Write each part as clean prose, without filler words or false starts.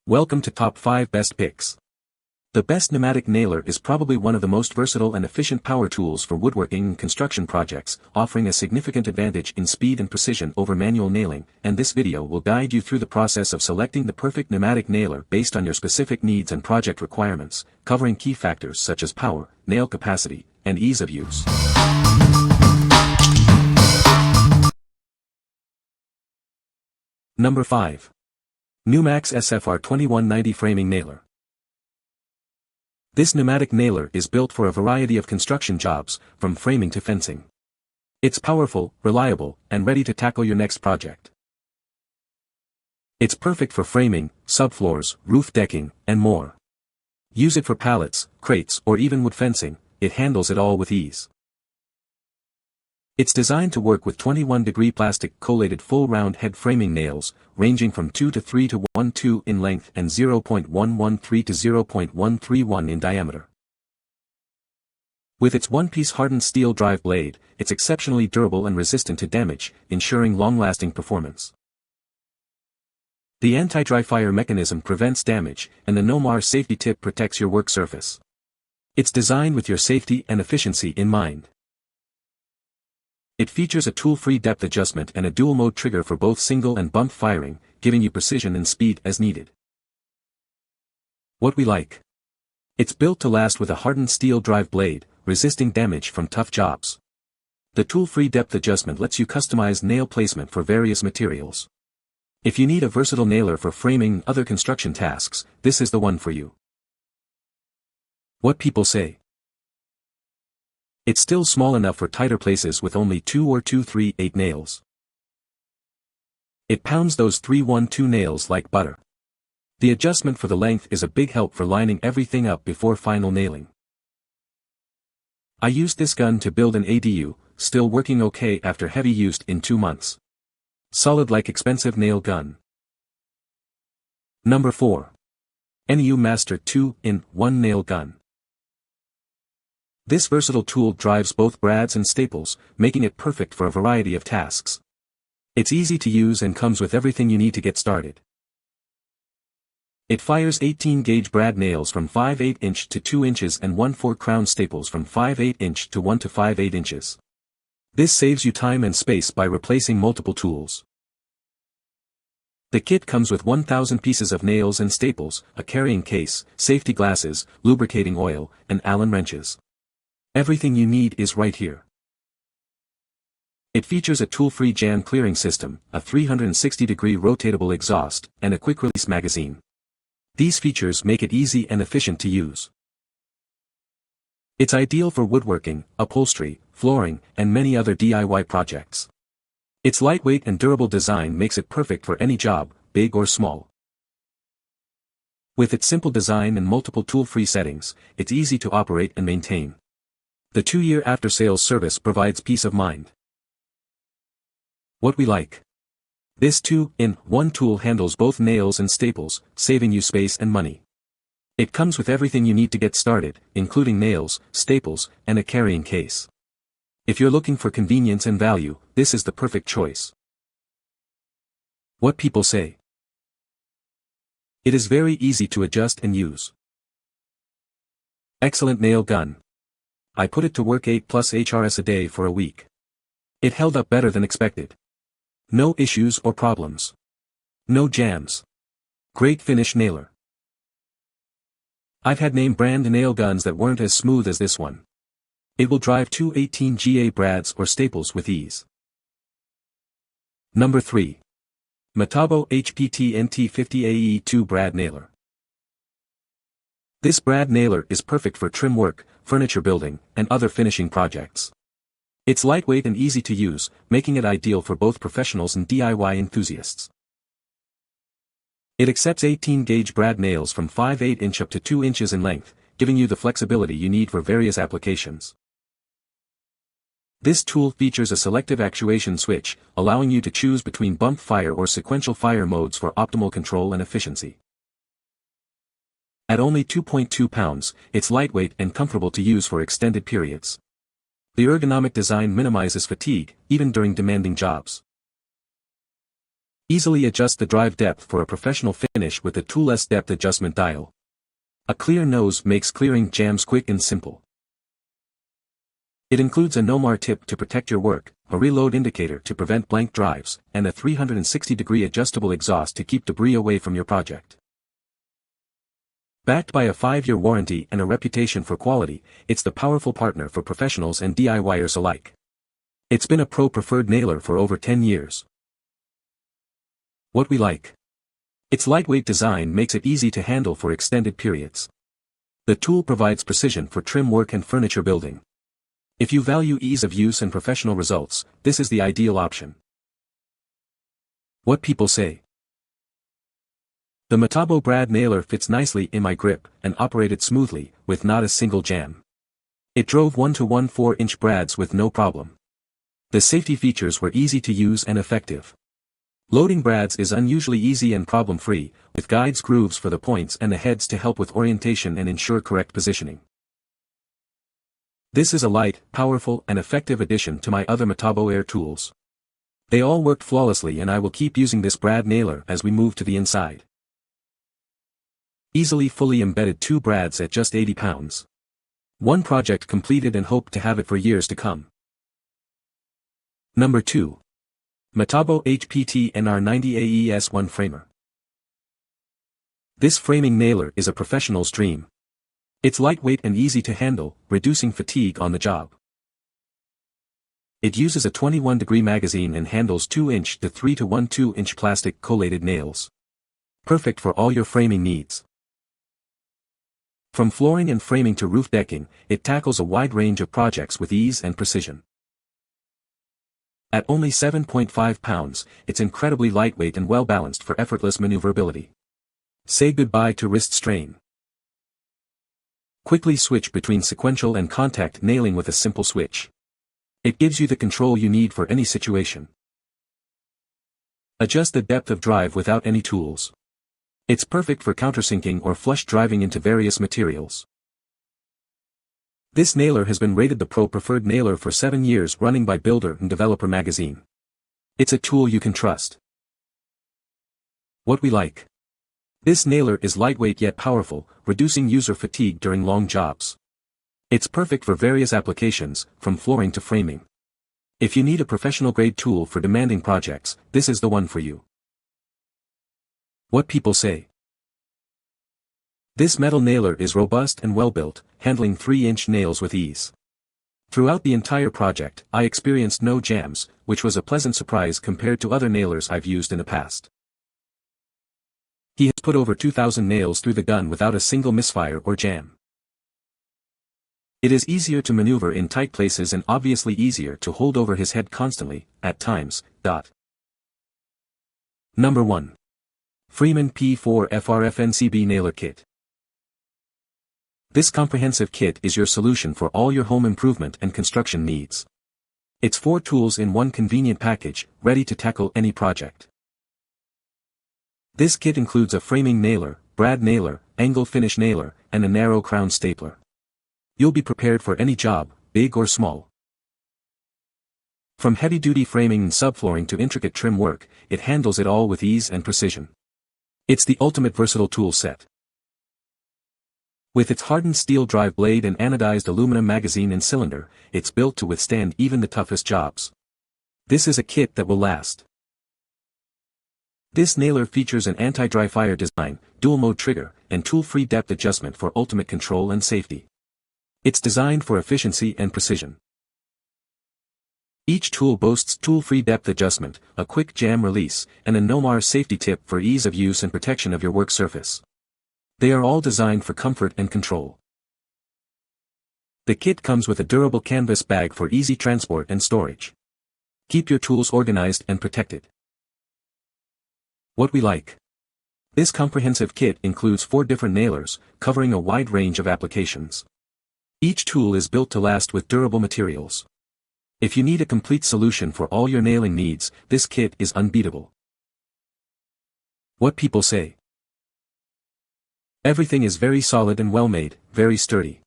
Welcome to Top 5 Best Picks. The best pneumatic nailer is probably one of the most versatile and efficient power tools for woodworking and construction projects, offering a significant advantage in speed and precision over manual nailing, and this video will guide you through the process of selecting the perfect pneumatic nailer based on your specific needs and project requirements, covering key factors such as power, nail capacity, and ease of use. Number 5. NuMax SFR 2190 Framing Nailer. This pneumatic nailer is built for a variety of construction jobs, from framing to fencing. It's powerful, reliable, and ready to tackle your next project. It's perfect for framing, subfloors, roof decking, and more. Use it for pallets, crates, or even wood fencing, it handles it all with ease. It's designed to work with 21-degree plastic collated full round head framing nails, ranging from 2 to 3 to 1.2 in length and 0.113 to 0.131 in diameter. With its one-piece hardened steel drive blade, it's exceptionally durable and resistant to damage, ensuring long-lasting performance. The anti-dry fire mechanism prevents damage, and the NuMax safety tip protects your work surface. It's designed with your safety and efficiency in mind. It features a tool-free depth adjustment and a dual-mode trigger for both single and bump firing, giving you precision and speed as needed. What we like. It's built to last with a hardened steel drive blade, resisting damage from tough jobs. The tool-free depth adjustment lets you customize nail placement for various materials. If you need a versatile nailer for framing and other construction tasks, this is the one for you. What people say. It's still small enough for tighter places with only 2 or 2/3/8 nails. It pounds those 3/1/2 nails like butter. The adjustment for the length is a big help for lining everything up before final nailing. I used this gun to build an ADU, still working okay after heavy use in 2 months. Solid like expensive nail gun. Number 4. NEU MASTER 2-in-1 Nail Gun. This versatile tool drives both brads and staples, making it perfect for a variety of tasks. It's easy to use and comes with everything you need to get started. It fires 18-gauge brad nails from 5/8 inch to 2 inches and 1/4 crown staples from 5/8 inch to 1 to 5/8 inches. This saves you time and space by replacing multiple tools. The kit comes with 1,000 pieces of nails and staples, a carrying case, safety glasses, lubricating oil, and Allen wrenches. Everything you need is right here. It features a tool-free jam clearing system, a 360-degree rotatable exhaust, and a quick-release magazine. These features make it easy and efficient to use. It's ideal for woodworking, upholstery, flooring, and many other DIY projects. Its lightweight and durable design makes it perfect for any job, big or small. With its simple design and multiple tool-free settings, it's easy to operate and maintain. The 2-year after-sales service provides peace of mind. What we like. This 2-in-1 tool handles both nails and staples, saving you space and money. It comes with everything you need to get started, including nails, staples, and a carrying case. If you're looking for convenience and value, this is the perfect choice. What people say. It is very easy to adjust and use. Excellent nail gun. I put it to work 8+ HRS a day for a week. It held up better than expected. No issues or problems. No jams. Great finish nailer. I've had name brand nail guns that weren't as smooth as this one. It will drive 2 18GA brads or staples with ease. Number 3. Metabo HPT NT50AE2 Brad Nailer. This brad nailer is perfect for trim work, furniture building, and other finishing projects. It's lightweight and easy to use, making it ideal for both professionals and DIY enthusiasts. It accepts 18-gauge brad nails from 5/8 inch up to 2 inches in length, giving you the flexibility you need for various applications. This tool features a selective actuation switch, allowing you to choose between bump fire or sequential fire modes for optimal control and efficiency. At only 2.2 pounds, it's lightweight and comfortable to use for extended periods. The ergonomic design minimizes fatigue, even during demanding jobs. Easily adjust the drive depth for a professional finish with a toolless depth adjustment dial. A clear nose makes clearing jams quick and simple. It includes a NOMAR tip to protect your work, a reload indicator to prevent blank drives, and a 360-degree adjustable exhaust to keep debris away from your project. Backed by a 5-year warranty and a reputation for quality, it's the powerful partner for professionals and DIYers alike. It's been a pro-preferred nailer for over 10 years. What we like. Its lightweight design makes it easy to handle for extended periods. The tool provides precision for trim work and furniture building. If you value ease of use and professional results, this is the ideal option. What people say. The Metabo brad nailer fits nicely in my grip and operated smoothly, with not a single jam. It drove 1 to 1 4-inch brads with no problem. The safety features were easy to use and effective. Loading brads is unusually easy and problem-free, with guides, grooves for the points and the heads to help with orientation and ensure correct positioning. This is a light, powerful and effective addition to my other Metabo Air tools. They all worked flawlessly and I will keep using this brad nailer as we move to the inside. Easily fully embedded 2 brads at just 80 pounds. One project completed and hope to have it for years to come. Number 2. Metabo HPT NR90 AES1 Framer. This framing nailer is a professional's dream. It's lightweight and easy to handle, reducing fatigue on the job. It uses a 21-degree magazine and handles 2-inch to 3 to 1 2-inch plastic collated nails. Perfect for all your framing needs. From flooring and framing to roof decking, it tackles a wide range of projects with ease and precision. At only 7.5 pounds, it's incredibly lightweight and well-balanced for effortless maneuverability. Say goodbye to wrist strain. Quickly switch between sequential and contact nailing with a simple switch. It gives you the control you need for any situation. Adjust the depth of drive without any tools. It's perfect for countersinking or flush driving into various materials. This nailer has been rated the pro-preferred nailer for 7 years running by Builder and Developer magazine. It's a tool you can trust. What we like. This nailer is lightweight yet powerful, reducing user fatigue during long jobs. It's perfect for various applications, from flooring to framing. If you need a professional-grade tool for demanding projects, this is the one for you. What people say. This metal nailer is robust and well-built, handling 3-inch nails with ease. Throughout the entire project, I experienced no jams, which was a pleasant surprise compared to other nailers I've used in the past. He has put over 2,000 nails through the gun without a single misfire or jam. It is easier to maneuver in tight places and obviously easier to hold over his head constantly, at times. Number 1. Freeman P4 FRFNCB Nailer Kit. This comprehensive kit is your solution for all your home improvement and construction needs. It's 4 tools in one convenient package, ready to tackle any project. This kit includes a framing nailer, brad nailer, angle finish nailer, and a narrow crown stapler. You'll be prepared for any job, big or small. From heavy-duty framing and subflooring to intricate trim work, it handles it all with ease and precision. It's the ultimate versatile tool set. With its hardened steel drive blade and anodized aluminum magazine and cylinder, it's built to withstand even the toughest jobs. This is a kit that will last. This nailer features an anti-dry fire design, dual-mode trigger, and tool-free depth adjustment for ultimate control and safety. It's designed for efficiency and precision. Each tool boasts tool-free depth adjustment, a quick jam release, and a NOMAR safety tip for ease of use and protection of your work surface. They are all designed for comfort and control. The kit comes with a durable canvas bag for easy transport and storage. Keep your tools organized and protected. What we like. This comprehensive kit includes 4 different nailers, covering a wide range of applications. Each tool is built to last with durable materials. If you need a complete solution for all your nailing needs, this kit is unbeatable. What people say. Everything is very solid and well made, very sturdy.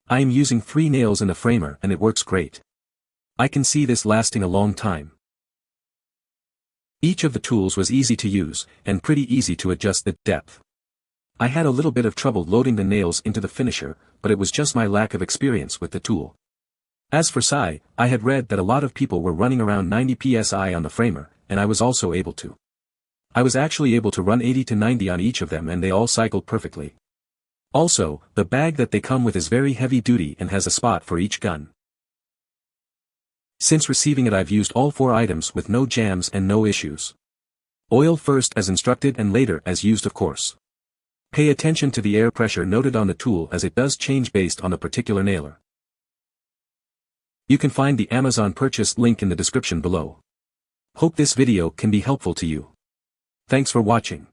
I am using 3 nails in the framer and it works great. I can see this lasting a long time. Each of the tools was easy to use, and pretty easy to adjust the depth. I had a little bit of trouble loading the nails into the finisher, but it was just my lack of experience with the tool. As for psi, I had read that a lot of people were running around 90 psi on the framer, and I was also able to. I was actually able to run 80 to 90 on each of them and they all cycled perfectly. Also, the bag that they come with is very heavy duty and has a spot for each gun. Since receiving it I've used all 4 items with no jams and no issues. Oil first as instructed and later as used of course. Pay attention to the air pressure noted on the tool as it does change based on the particular nailer. You can find the Amazon purchase link in the description below. Hope this video can be helpful to you. Thanks for watching.